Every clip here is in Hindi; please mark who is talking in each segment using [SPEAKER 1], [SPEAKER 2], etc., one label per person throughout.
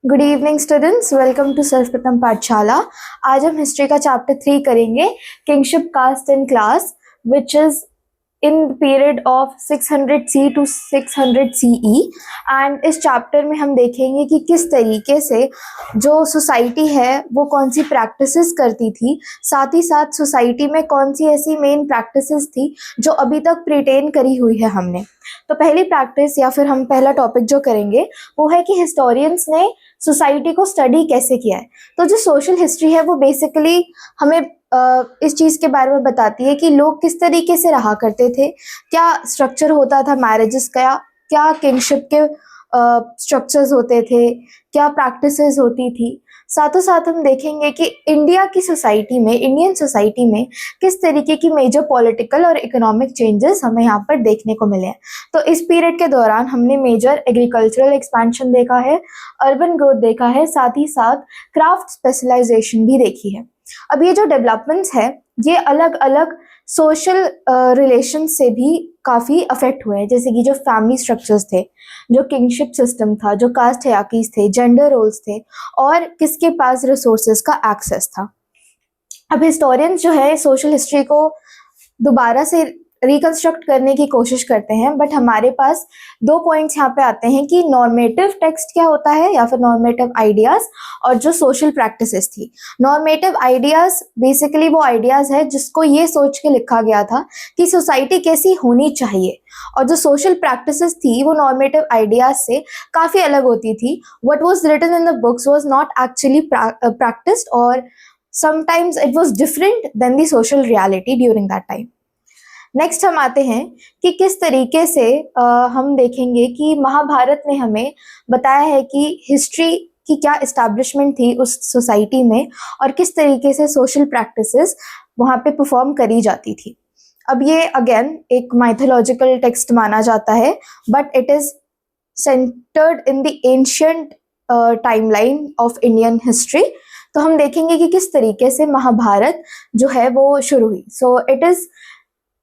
[SPEAKER 1] Good evening students, welcome to Sarvpratham Pathshala. आज हम हिस्ट्री का चैप्टर 3 करेंगे, kingship caste and class, which is in period of 600 C to 600 CE। And इस चैप्टर में हम देखेंगे कि किस तरीके से जो सोसाइटी है वो कौन सी प्रैक्टिसेस करती थी, साथ ही साथ सोसाइटी में कौन सी ऐसी मेन प्रैक्टिसेस थी जो अभी तक प्रिटेन करी हुई है हमने। तो पहली प्रैक्टिस या फिर हम पहला टॉपिक जो करेंगे वो है कि हिस्टोरियंस ने सोसाइटी को स्टडी कैसे किया है। तो जो सोशल हिस्ट्री है वो बेसिकली हमें इस चीज़ के बारे में बताती है कि लोग किस तरीके से रहा करते थे, क्या स्ट्रक्चर होता था मैरिजेस का, क्या किंगशिप के स्ट्रक्चर्स होते थे, क्या प्रैक्टिसेस होती थी। साथों साथ हम देखेंगे कि इंडिया की सोसाइटी में, इंडियन सोसाइटी में किस तरीके की मेजर पॉलिटिकल और इकोनॉमिक चेंजेस हमें यहाँ पर देखने को मिले हैं। तो इस पीरियड के दौरान हमने मेजर एग्रीकल्चरल एक्सपेंशन देखा है, अर्बन ग्रोथ देखा है, साथ ही साथ क्राफ्ट स्पेशलाइजेशन भी देखी है। अब ये जो डेवलपमेंट्स है ये अलग अलग सोशल रिलेशन से भी काफ़ी अफेक्ट हुए हैं, जैसे कि जो फैमिली स्ट्रक्चर्स थे, जो किंगशिप सिस्टम था, जो कास्ट हायरार्कीज थे, जेंडर रोल्स थे, और किसके पास रिसोर्सेज का एक्सेस था। अब हिस्टोरियंस जो है सोशल हिस्ट्री को दोबारा से रिकंस्ट्रक्ट करने की कोशिश करते हैं, बट हमारे पास दो पॉइंट्स यहाँ पे आते हैं कि नॉर्मेटिव टेक्स्ट क्या होता है या फिर नॉर्मेटिव आइडियाज, और जो सोशल प्रैक्टिसेस थी। नॉर्मेटिव आइडियाज बेसिकली वो आइडियाज है जिसको ये सोच के लिखा गया था कि सोसाइटी कैसी होनी चाहिए, और जो सोशल प्रैक्टिसेस थी वो नॉर्मेटिव आइडियाज से काफ़ी अलग होती थी। What was written in the books was not actually practised, और sometimes it was different than the social reality during that time. Next हम आते हैं कि किस तरीके से हम देखेंगे कि महाभारत ने हमें बताया है कि हिस्ट्री की क्या इस्टेब्लिशमेंट थी उस सोसाइटी में, और किस तरीके से सोशल प्रैक्टिसेस वहाँ पे परफॉर्म करी जाती थी। अब ये अगेन एक माइथोलॉजिकल टेक्स्ट माना जाता है, but it is centred in the ancient timeline of Indian history. तो हम देखेंगे कि किस तरीके से महाभारत जो है वो शुरू हुई। So it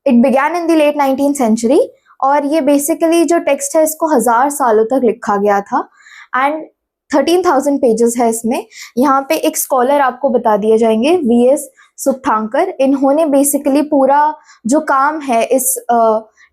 [SPEAKER 1] began in the late 19th century, और ये बेसिकली जो टेक्स्ट है इसको 1000 सालों तक लिखा गया था, एंड 13,000 पेजेस है इसमें। यहाँ पे एक स्कॉलर आपको बता दिए जाएंगे, VS सुक्थांकर। इन्होंने बेसिकली पूरा जो काम है इस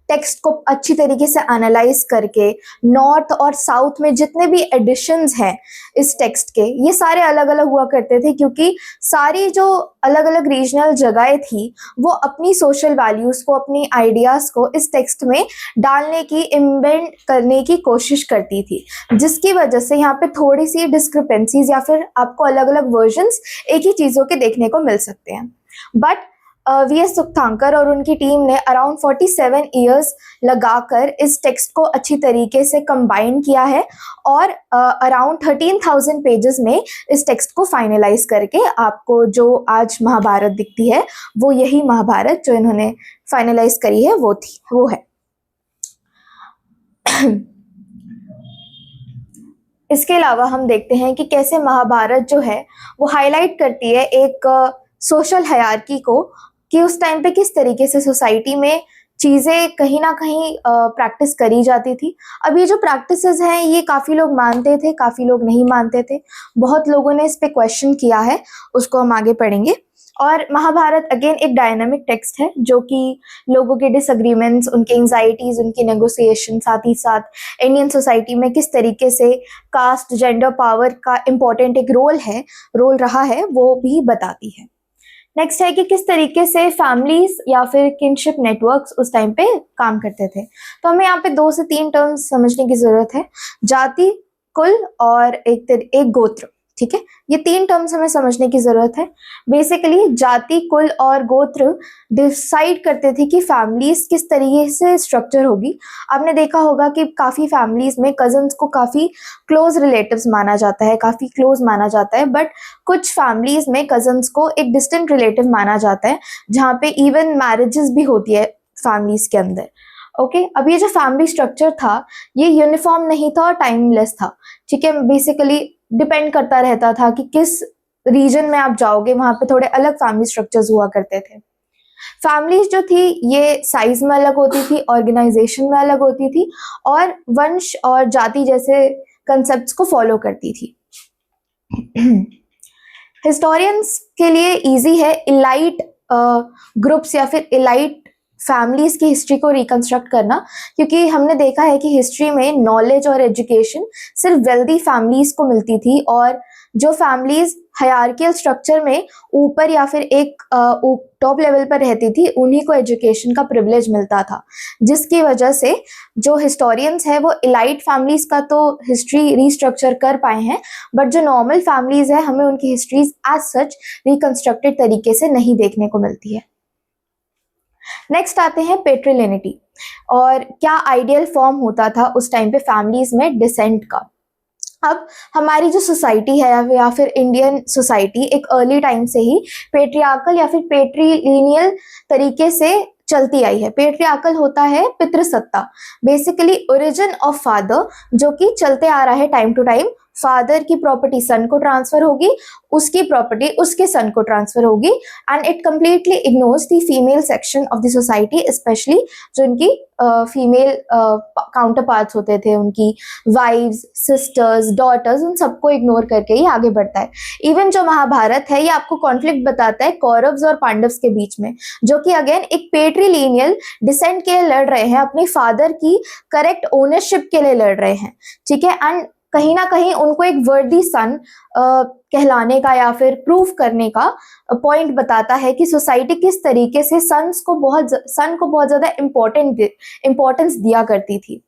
[SPEAKER 1] टेक्स्ट को अच्छी तरीके से एनालाइज करके नॉर्थ और साउथ में जितने भी एडिशंस हैं इस टेक्स्ट के, ये सारे अलग अलग हुआ करते थे, क्योंकि सारी जो अलग अलग रीजनल जगहें थी वो अपनी सोशल वैल्यूज़ को, अपनी आइडियाज़ को इस टेक्स्ट में डालने की, इम्बेड करने की कोशिश करती थी, जिसकी वजह से यहाँ पे थोड़ी सी डिस्क्रिपेंसीज या फिर आपको अलग अलग वर्जन्स एक ही चीज़ों के देखने को मिल सकते हैं। बट VS सुक्थांकर और उनकी टीम ने अराउंड 47 ईयर्स लगाकर इस टेक्स्ट को अच्छी तरीके से कंबाइन किया है, और अराउंड 13,000 पेजेस में इस टेक्स्ट को फाइनलाइज करके आपको जो आज महाभारत दिखती है वो यही महाभारत जो इन्होंने फाइनलाइज करी है वो है। इसके अलावा हम देखते हैं कि कैसे महाभारत जो है वो हाईलाइट करती है एक सोशल हायरार्की को, कि उस टाइम पे किस तरीके से सोसाइटी में चीज़ें कहीं ना कहीं प्रैक्टिस करी जाती थी। अब ये जो प्रैक्टिसेस हैं ये काफ़ी लोग मानते थे, काफ़ी लोग नहीं मानते थे, बहुत लोगों ने इस पे क्वेश्चन किया है, उसको हम आगे पढ़ेंगे। और महाभारत अगेन एक डायनामिक टेक्स्ट है जो कि लोगों के डिसएग्रीमेंट्स, उनके एंजाइटीज़, उनकी नेगोशिएशन, साथ ही साथ इंडियन सोसाइटी में किस तरीके से कास्ट, जेंडर, पावर का इम्पोर्टेंट एक रोल रहा है वो भी बताती है। नेक्स्ट है कि किस तरीके से फैमिलीज या फिर किनशिप नेटवर्क्स उस टाइम पे काम करते थे। तो हमें यहाँ पे 2 से 3 टर्म्स समझने की जरूरत है, जाति, कुल और एक गोत्र। ठीक है, ये 3 टर्म्स हमें समझने की जरूरत है। बेसिकली जाति, कुल और गोत्र डिसाइड करते थे कि फैमिलीज किस तरीके से स्ट्रक्चर होगी। आपने देखा होगा कि काफ़ी फैमिलीज में कजन्स को काफ़ी क्लोज रिलेटिव्स माना जाता है, काफ़ी क्लोज माना जाता है, बट कुछ फैमिलीज में कजन्स को एक डिस्टेंट रिलेटिव माना जाता है, जहाँ पे इवन मैरिजेस भी होती है फैमिलीज के अंदर। ओके, अब ये जो फैमिली स्ट्रक्चर था ये यूनिफॉर्म नहीं था और टाइमलेस था। ठीक है, बेसिकली डिपेंड करता रहता था कि किस रीजन में आप जाओगे, वहां पे थोड़े अलग फैमिली स्ट्रक्चर्स हुआ करते थे। फैमिलीज जो थी ये साइज में अलग होती थी, ऑर्गेनाइजेशन में अलग होती थी, और वंश और जाति जैसे कंसेप्ट्स को फॉलो करती थी। हिस्टोरियंस के लिए इजी है इलाइट ग्रुप्स या फिर इलाइट फैमिलीज की हिस्ट्री को रिकंस्ट्रक्ट करना, क्योंकि हमने देखा है कि हिस्ट्री में नॉलेज और एजुकेशन सिर्फ वेल्दी फैमिलीज को मिलती थी, और जो फैमिलीज हायरार्कियल स्ट्रक्चर में ऊपर या फिर एक टॉप लेवल पर रहती थी उन्हीं को एजुकेशन का प्रिविलेज मिलता था, जिसकी वजह से जो हिस्टोरियंस है वो इलाइट फैमिलीज का तो हिस्ट्री रिस्ट्रक्चर कर पाए हैं, बट जो नॉर्मल फैमिलीज है हमें उनकी हिस्ट्रीज एज सच रिकंस्ट्रक्टेड तरीके से नहीं देखने को मिलती है। नेक्स्ट आते हैं पेट्रिलिनिटी, और क्या आइडियल फॉर्म होता था उस टाइम पे फैमिलीज में डिसेंट का। अब हमारी जो सोसाइटी है या फिर इंडियन सोसाइटी एक अर्ली टाइम से ही पेट्रियार्कल या फिर पेट्रीलिनियल तरीके से चलती आई है। पेट्रियार्कल होता है पितृसत्ता, बेसिकली ओरिजिन ऑफ फादर, जो कि चलते आ रहा है टाइम टू टाइम। फादर की प्रॉपर्टी सन को ट्रांसफर होगी, उसकी प्रॉपर्टी उसके सन को ट्रांसफर होगी, and it completely ignores the female section of the society, specially जो उनकी फीमेल काउंटर पार्ट्स होते थे, उनकी वाइव्स, सिस्टर्स, डॉटर्स, उन सबको इग्नोर करके ही आगे बढ़ता है। इवन जो महाभारत है ये आपको कॉन्फ्लिक्ट बताता है कौरव्स और पांडव्स के बीच में, जो कि अगेन एक पेट्रीलिनियल डिसेंट के लिए लड़ रहे हैं, अपने फादर की करेक्ट ओनरशिप के लिए लड़ रहे हैं, ठीक है। एंड कहीं ना कहीं उनको एक वर्दी सन कहलाने का या फिर प्रूफ करने का पॉइंट बताता है कि सोसाइटी किस तरीके से सन को बहुत ज्यादा इम्पोर्टेंस दिया करती थी।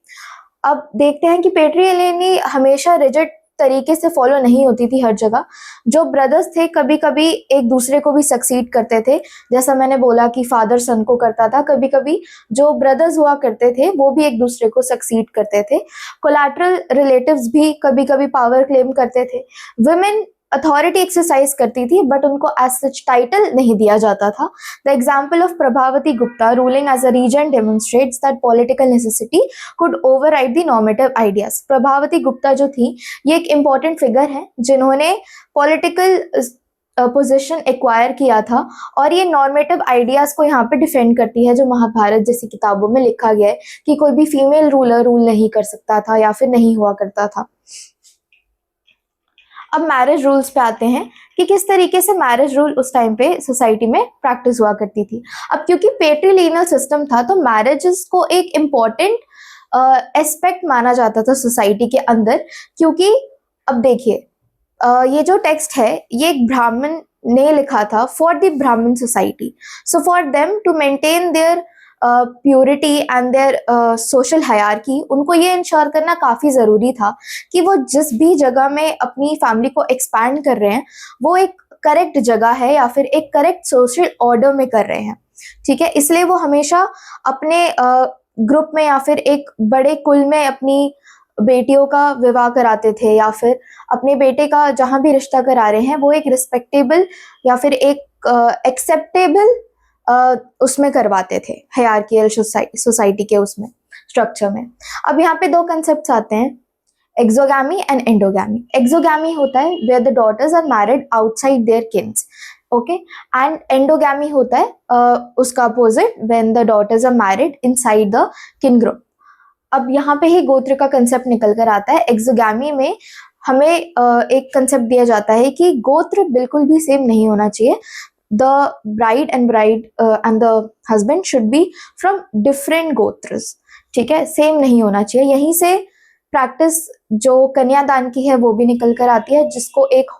[SPEAKER 1] अब देखते हैं कि पेट्रीलिनी हमेशा रिजिड तरीके से फॉलो नहीं होती थी हर जगह। जो ब्रदर्स थे कभी कभी एक दूसरे को भी सक्सीड करते थे, जैसा मैंने बोला कि फादर सन को करता था, कभी कभी जो ब्रदर्स हुआ करते थे वो भी एक दूसरे को सक्सीड करते थे। कोलैटरल रिलेटिव्स भी कभी कभी पावर क्लेम करते थे। वुमेन अथॉरिटी एक्सरसाइज करती थी, बट उनको एज सच टाइटल नहीं दिया जाता था। The example of Prabhavati Gupta ruling as a regent demonstrates that political necessity could override the normative ideas. Prabhavati Gupta जो थी ये एक इम्पॉर्टेंट फिगर है जिन्होंने पॉलिटिकल पोजीशन एक्वायर किया था, और ये नॉर्मेटिव आइडियाज को यहाँ पे डिफेंड करती है, जो महाभारत जैसी किताबों में लिखा गया है कि कोई भी फीमेल रूलर रूल नहीं कर सकता था या फिर नहीं हुआ करता था। अब मैरिज रूल्स पे आते हैं कि किस तरीके से मैरिज रूल उस टाइम पे सोसाइटी में प्रैक्टिस हुआ करती थी। अब क्योंकि पेट्रीलिनियल सिस्टम था तो मैरिजेस को एक इम्पॉर्टेंट एस्पेक्ट माना जाता था सोसाइटी के अंदर, क्योंकि अब देखिए ये जो टेक्स्ट है ये एक ब्राह्मण ने लिखा था for the Brahmin society. So for them to maintain their purity and their social hierarchy, उनको ये इंश्योर करना काफ़ी ज़रूरी था कि वो जिस भी जगह में अपनी फैमिली को एक्सपैंड कर रहे हैं वो एक करेक्ट जगह है या फिर एक करेक्ट सोशल ऑर्डर में कर रहे हैं, ठीक है। इसलिए वो हमेशा अपने ग्रुप में या फिर एक बड़े कुल में अपनी बेटियों का विवाह कराते थे, या फिर अपने बेटे का जहाँ भी रिश्ता करा रहे हैं वो एक रिस्पेक्टेबल या फिर एक एक्सेप्टेबल उसमें करवाते थे, हायरार्कियल सोसाइटी के उसमें स्ट्रक्चर में। अब यहाँ पे दो कंसेप्ट्स आते हैं, एक्सोगैमी एंड एंडोगैमी। एक्सोगैमी होता है where the daughters are married outside their kins, okay, and endogamy होता है उसका opposite, when the daughters are married inside the kin group. अब यहाँ पे ही गोत्र का कंसेप्ट निकल कर आता है। एक्सोगैमी में हमें एक कंसेप्ट दिया जाता है कि गोत्र बिल्कुल भी सेम नहीं होना चाहिए। The bride and the husband should be from different gotras, ठीक है, सेम नहीं होना चाहिए। यहीं से प्रैक्टिस जो कन्यादान की है वो भी निकल कर आती है, जिसको एक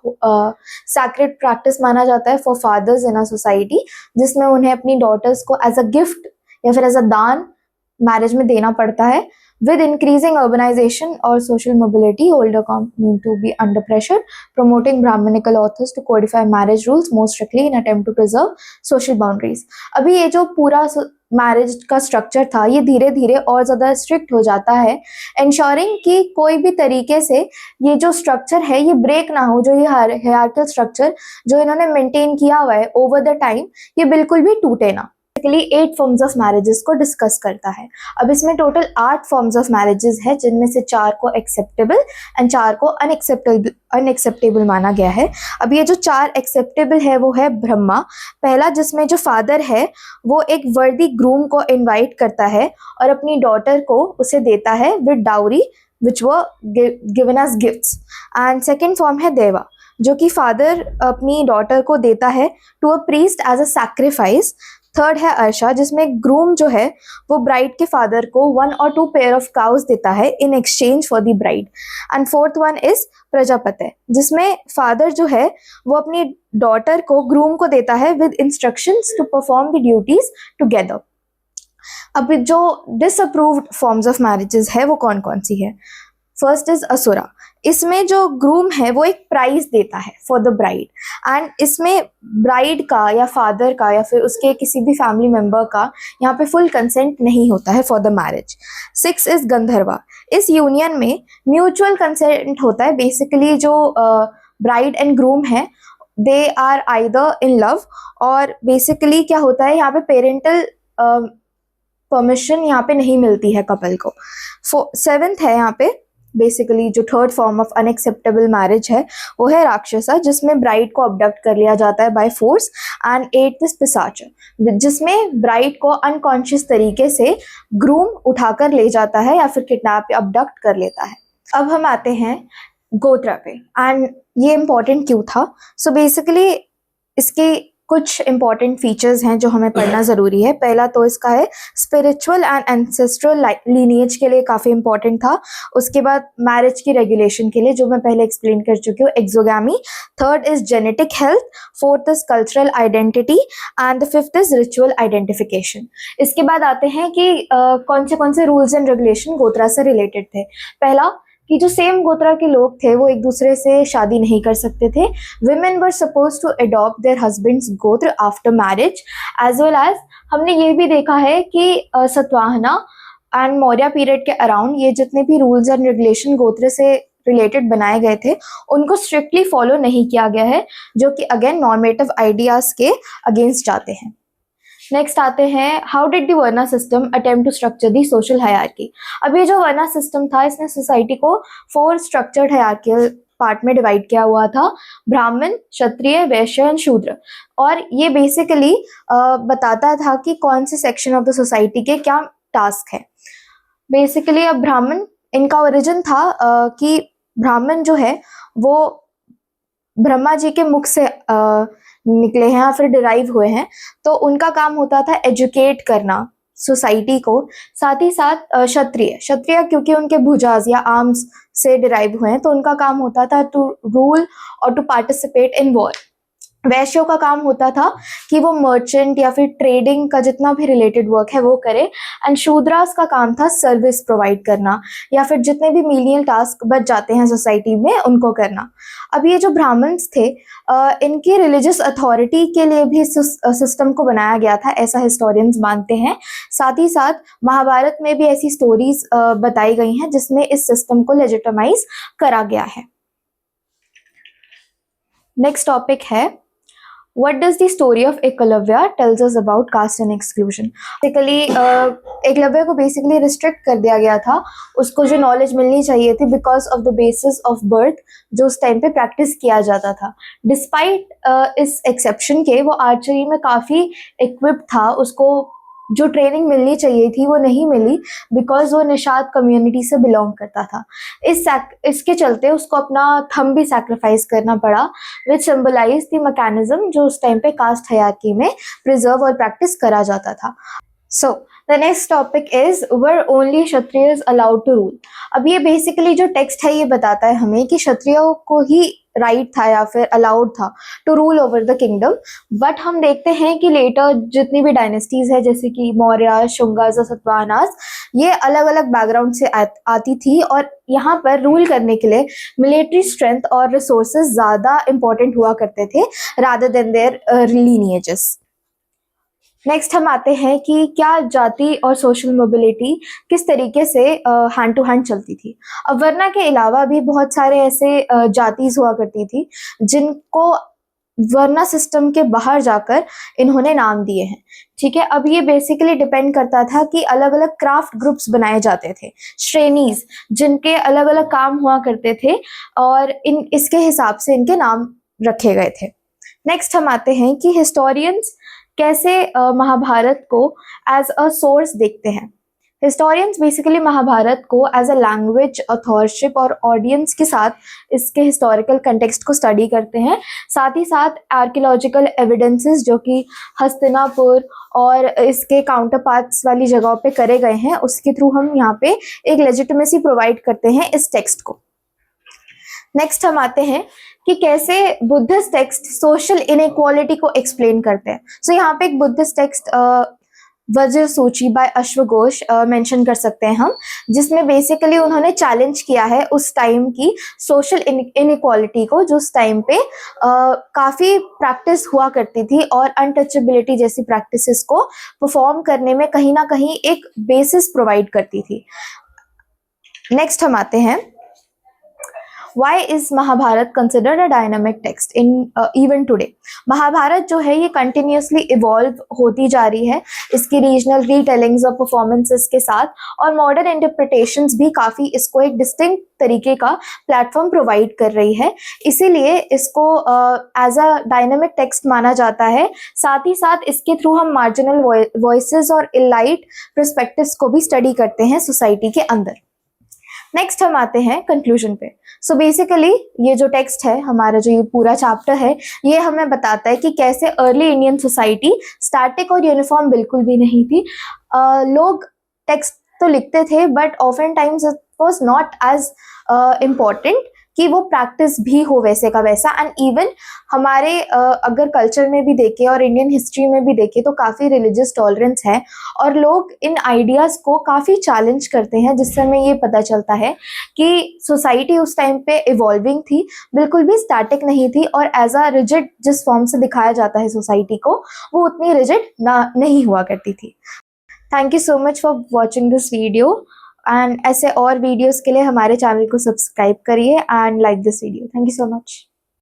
[SPEAKER 1] सैक्रेड प्रैक्टिस माना जाता है for fathers in a society, जिसमें उन्हें अपनी डॉटर्स को एज अ गिफ्ट या फिर एज अ दान मैरिज में देना पड़ता है। With increasing urbanization or social mobility, older need to be under pressure, promoting Brahminical authors to codify marriage rules more strictly in attempt to preserve social boundaries. अभी ये जो पूरा मैरिज का स्ट्रक्चर था ये धीरे धीरे और ज़्यादा स्ट्रिक्ट हो जाता है, इंश्योरिंग कि कोई भी तरीके से ये जो स्ट्रक्चर है ये ब्रेक ना हो। जो ये हायरार्कियल स्ट्रक्चर जो इन्होंने मेंटेन किया हुआ है ओवर द टाइम ये बिल्कुल भी टूटे ना। 8 फॉर्म्स ऑफ मैरिजेस को डिस्कस करता है। अब इसमें टोटल 8 फॉर्म्स ऑफ मैरिजेस है, जिनमें से 4 को एक्सेप्टेबल एंड 4 को अनएक्सेप्टेबल माना गया है। अब ये जो 4 एक्सेप्टेबल है वो है ब्रह्मा पहला, जिसमें जो फादर है वो एक वर्दी ग्रूम को इनवाइट करता है और अपनी डॉटर को उसे देता है with dowry which were given as gifts. And second form है देवा। जो कि फादर अपनी डॉटर को देता है to a priest as a sacrifice. Third है अर्शा, जिसमें ग्रूम जो है वो ब्राइड के फादर को 1 or 2 पेयर ऑफ काउस देता है in exchange for the bride. And fourth one is Prajapati, जिसमें फादर जो है वो अपनी डॉटर को ग्रूम को देता है with instructions to perform the duties together. अब जो डिसअप्रूव्ड फॉर्म्स ऑफ मैरिजेस है वो कौन कौन सी है? First is Asura. इसमें जो ग्रूम है वो एक प्राइज देता है फॉर द ब्राइड, एंड इसमें ब्राइड का या फादर का या फिर उसके किसी भी फैमिली मेंबर का यहाँ पे फुल कंसेंट नहीं होता है for the marriage. 6 is Gandharva. इस यूनियन में म्यूचुअल कंसेंट होता है। बेसिकली जो ब्राइड एंड ग्रूम है they are either in love, और बेसिकली क्या होता है यहाँ पे पेरेंटल परमिशन यहाँ पे नहीं मिलती है कपल को। 7th है यहाँ पे बेसिकली जो third form of unacceptable marriage है वो है राक्षसा, जिसमें ब्राइड को अबडक्ट कर लिया जाता है by force. And 8th is पिशाच, जिसमें ब्राइड को अनकॉन्शियस तरीके से ग्रूम उठाकर ले जाता है या फिर किडनैप या अबडक्ट कर लेता है। अब हम आते हैं गोत्रा पे, एंड ये इम्पोर्टेंट क्यों था? सो बेसिकली इसके कुछ इंपॉर्टेंट फीचर्स हैं जो हमें पढ़ना ज़रूरी है। पहला तो इसका है स्पिरिचुअल एंड एंसेस्ट्रल लीनिएज के लिए काफ़ी इंपॉर्टेंट था। उसके बाद मैरिज की रेगुलेशन के लिए, जो मैं पहले एक्सप्लेन कर चुकी हूँ, exogamy. Third is genetic health. Fourth is cultural identity and the 5th is ritual identification. इसके बाद आते हैं कि कौन से रूल्स एंड रेगुलेशन गोत्रा से रिलेटेड थे। पहला कि जो सेम गोत्रा के लोग थे वो एक दूसरे से शादी नहीं कर सकते थे। Women were suppose to adopt their husbands गोत्र after marriage, as well as हमने ये भी देखा है कि सतवाहना एंड मौर्य पीरियड के अराउंड ये जितने भी रूल्स एंड रेगुलेशन गोत्र से रिलेटेड बनाए गए थे उनको स्ट्रिक्टली फॉलो नहीं किया गया है, जो कि अगेन नॉर्मेटिव आइडियाज के अगेंस्ट जाते हैं। नेक्स्ट आते हैं, how did the varna system attempt to structure the social hierarchy. अब ये जो वर्ना सिस्टम था इसने सोसाइटी को 4 स्ट्रक्चर्ड हायरार्कियल पार्ट में डिवाइड किया हुआ था: ब्राह्मण, क्षत्रिय, वैश्य एंड शूद्र। और ये बेसिकली बताता था कि कौन से सेक्शन ऑफ द सोसाइटी के क्या टास्क है। बेसिकली अब ब्राह्मण, इनका ओरिजिन था कि ब्राह्मण जो है वो ब्रह्मा जी के मुख से निकले हैं या फिर डिराइव हुए हैं, तो उनका काम होता था एजुकेट करना सोसाइटी को। साथ ही साथ क्षत्रिय क्योंकि उनके भुजाज या आर्म्स से डिराइव हुए हैं तो उनका काम होता था टू रूल और टू पार्टिसिपेट इन वॉर। वैश्यों का काम होता था कि वो मर्चेंट या फिर ट्रेडिंग का जितना भी रिलेटेड वर्क है वो करे। एंड शूद्रास का काम था सर्विस प्रोवाइड करना या फिर जितने भी मीनियल टास्क बच जाते हैं सोसाइटी में उनको करना। अब ये जो ब्राह्मण्स थे इनकी रिलीजियस अथॉरिटी के लिए भी सिस्टम को बनाया गया था, ऐसा हिस्टोरियंस मानते हैं। साथ ही साथ महाभारत में भी ऐसी स्टोरीज बताई गई हैं जिसमें इस सिस्टम को लेजिटिमाइज करा गया है। नेक्स्ट टॉपिक है, What does the story of Eklavya tells us about caste and exclusion? Basically, Eklavya को बेसिकली रिस्ट्रिक्ट कर दिया गया था, उसको जो नॉलेज मिलनी चाहिए थी because of the basis of birth जो उस टाइम पे प्रैक्टिस किया जाता था। डिस्पाइट इस एक्सेप्शन के वो आर्चरी में काफ़ी इक्विप्ड था, उसको जो ट्रेनिंग मिलनी चाहिए थी वो नहीं मिली बिकॉज वो निषाद कम्युनिटी से बिलोंग करता था। इसके चलते उसको अपना थंब भी सैक्रिफाइस करना पड़ा, विच सिंबलाइज द मैकेनिज्म जो उस टाइम पे कास्ट हायरार्की में प्रिजर्व और प्रैक्टिस करा जाता था। So the next topic is, were only Kshatriyas allowed to rule. अब ये बेसिकली जो टेक्स्ट है ये बताता है हमें कि क्षत्रियों को ही राइट था या फिर अलाउड था to rule over the kingdom. But हम देखते हैं कि लेटर जितनी भी डायनेस्टीज है जैसे कि मौर्य, शुंगास और सतवाहनास, ये अलग अलग बैकग्राउंड से आती थी और यहाँ पर रूल करने के लिए मिलिट्री स्ट्रेंथ और रिसोर्सेज ज़्यादा इंपॉर्टेंट हुआ करते थे रादर देन देयर लीनिएजेस। नेक्स्ट हम आते हैं कि क्या जाति और सोशल मोबिलिटी किस तरीके से हैंड टू हैंड चलती थी। अब वर्ना के अलावा भी बहुत सारे ऐसे जातिज हुआ करती थी जिनको वर्ना सिस्टम के बाहर जाकर इन्होंने नाम दिए हैं। ठीक है, अब ये बेसिकली डिपेंड करता था कि अलग अलग क्राफ्ट ग्रुप्स बनाए जाते थे, श्रेणीज, जिनके अलग अलग काम हुआ करते थे और इसके हिसाब से इनके नाम रखे गए थे। नेक्स्ट हम आते हैं कि हिस्टोरियंस कैसे महाभारत को एज अ सोर्स देखते हैं। हिस्टोरियंस बेसिकली महाभारत को एज अ लैंग्वेज, ऑथरशिप और ऑडियंस के साथ इसके हिस्टोरिकल कंटेक्स्ट को स्टडी करते हैं। साथ ही साथ आर्कियोलॉजिकल एविडेंसेस जो कि हस्तिनापुर और इसके काउंटर पार्ट्स वाली जगहों पे करे गए हैं, उसके थ्रू हम यहाँ पे एक लेजिटिमेसी प्रोवाइड करते हैं इस टेक्स्ट को। नेक्स्ट हम आते हैं कि कैसे बुद्धिस्ट टेक्स्ट सोशल इनइक्वालिटी को एक्सप्लेन करते हैं। सो यहाँ पे एक बुद्धिस्ट टेक्स्ट वज्र सूची बाय अश्वघोष मेंशन कर सकते हैं हम, जिसमें बेसिकली उन्होंने चैलेंज किया है उस टाइम की सोशल इनइक्वालिटी को, जो उस टाइम पे काफ़ी प्रैक्टिस हुआ करती थी और अनटचेबिलिटी जैसी प्रैक्टिसेस को परफॉर्म करने में कहीं ना कहीं एक बेसिस प्रोवाइड करती थी। नेक्स्ट हम आते हैं, Why is Mahabharat considered a dynamic text in even today? Mahabharat जो है ये continuously evolve होती जा रही है इसकी रीजनल रीटेलिंग्स और परफॉर्मेंसेस के साथ, और मॉडर्न इंटरप्रिटेशंस भी काफ़ी इसको एक डिस्टिंक्ट तरीके का प्लेटफॉर्म प्रोवाइड कर रही है, इसीलिए इसको एज अ डायनामिक टेक्स्ट माना जाता है। साथ ही साथ इसके थ्रू हम मार्जिनल वॉइसेस और इलाइट पर्सपेक्टिव्स को भी स्टडी करते हैं सोसाइटी के अंदर। नेक्स्ट हम आते हैं कंक्लूजन पे। सो बेसिकली ये जो टेक्स्ट है हमारा, जो ये पूरा चैप्टर है, ये हमें बताता है कि कैसे अर्ली इंडियन सोसाइटी स्टैटिक और यूनिफॉर्म बिल्कुल भी नहीं थी। लोग टेक्स्ट तो लिखते थे but often times it was not as important कि वो प्रैक्टिस भी हो वैसे का वैसा। एंड इवन हमारे अगर कल्चर में भी देखें और इंडियन हिस्ट्री में भी देखें तो काफ़ी रिलीजियस टॉलरेंस है और लोग इन आइडियाज़ को काफ़ी चैलेंज करते हैं, जिससे हमें ये पता चलता है कि सोसाइटी उस टाइम पे इवॉल्विंग थी, बिल्कुल भी स्टैटिक नहीं थी, और एज अ रिजिड जिस फॉर्म से दिखाया जाता है सोसाइटी को, वो उतनी रिजिड नहीं हुआ करती थी। Thank you so much for watching this video, and ऐसे और वीडियोस के लिए हमारे चैनल को सब्सक्राइब करिए and like this video. Thank you so much.